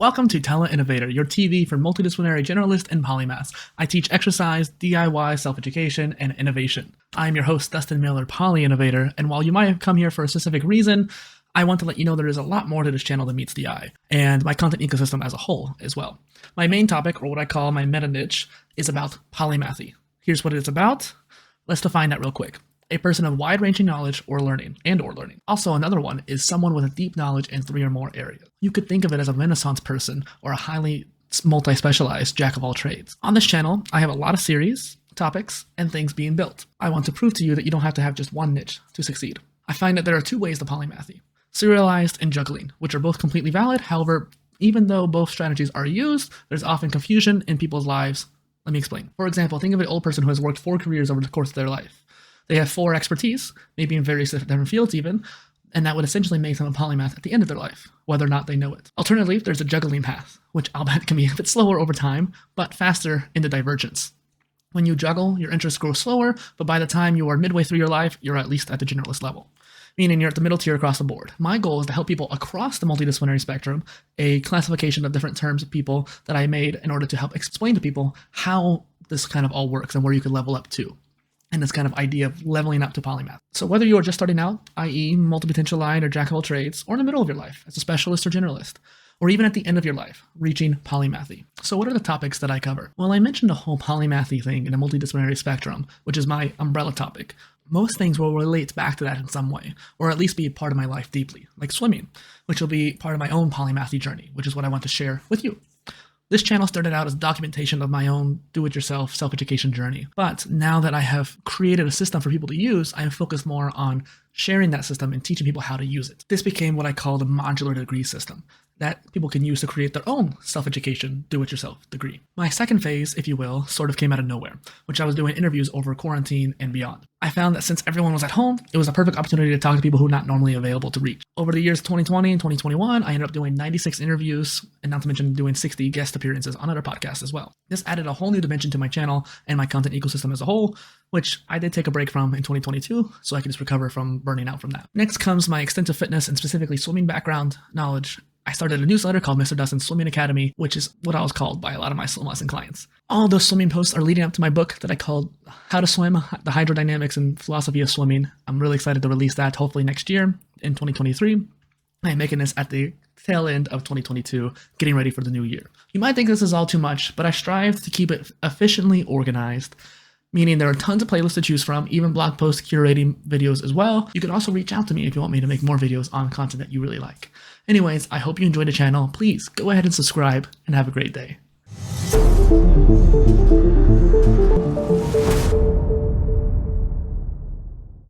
Welcome to TeleInnovator, your TV for multidisciplinary generalists and polymaths. I teach exercise, DIY, self-education, and innovation. I'm your host, Dustin Miller PolyInnovator, and while you might have come here for a specific reason, I want to let you know there is a lot more to this channel than meets the eye, and my content ecosystem as a whole as well. My main topic, or what I call my meta niche, is about polymathy. Here's what it's about. Let's define that real quick. A person of wide-ranging knowledge or learning. Also, another one is someone with a deep knowledge in 3 or more areas. You could think of it as a Renaissance person or a highly multi-specialized jack of all trades. On this channel, I have a lot of series, topics, and things being built. I want to prove to you that you don't have to have just one niche to succeed. I find that there are 2 ways to polymathy: serialized and juggling, which are both completely valid. However, even though both strategies are used, there's often confusion in people's lives. Let me explain. For example, think of an old person who has worked 4 careers over the course of their life. They have 4 expertise, maybe in various different fields even, and that would essentially make them a polymath at the end of their life, whether or not they know it. Alternatively, there's a juggling path, which I'll bet can be a bit slower over time, but faster in the divergence. When you juggle, your interests grow slower, but by the time you are midway through your life, you're at least at the generalist level, meaning you're at the middle tier across the board. My goal is to help people across the multidisciplinary spectrum, a classification of different terms of people that I made in order to help explain to people how this kind of all works and where you can level up to. And this kind of idea of leveling up to polymath. So whether you are just starting out, i.e. multi-potential line or jack of all trades, or in the middle of your life as a specialist or generalist, or even at the end of your life, reaching polymathy. So what are the topics that I cover? Well, I mentioned the whole polymathy thing in a multidisciplinary spectrum, which is my umbrella topic. Most things will relate back to that in some way, or at least be part of my life deeply, like swimming, which will be part of my own polymathy journey, which is what I want to share with you. This channel started out as documentation of my own do-it-yourself self-education journey. But now that I have created a system for people to use, I am focused more on sharing that system and teaching people how to use it. This became what I call the modular degree system that people can use to create their own self-education, do-it-yourself degree. My second phase, if you will, sort of came out of nowhere, which I was doing interviews over quarantine and beyond. I found that since everyone was at home, it was a perfect opportunity to talk to people who are not normally available to reach. Over the years 2020 and 2021, I ended up doing 96 interviews, and not to mention doing 60 guest appearances on other podcasts as well. This added a whole new dimension to my channel and my content ecosystem as a whole, which I did take a break from in 2022, so I could just recover from burning out from that. Next comes my extensive fitness and specifically swimming background knowledge. I started a newsletter called Mr. Dustin's Swimming Academy, which is what I was called by a lot of my swim lesson clients. All those swimming posts are leading up to my book that I called How to Swim, the Hydrodynamics and Philosophy of Swimming. I'm really excited to release that hopefully next year in 2023. I'm making this at the tail end of 2022, getting ready for the new year. You might think this is all too much, but I strive to keep it efficiently organized, meaning there are tons of playlists to choose from, even blog post curating videos as well. You can also reach out to me if you want me to make more videos on content that you really like. Anyways, I hope you enjoyed the channel. Please go ahead and subscribe and have a great day.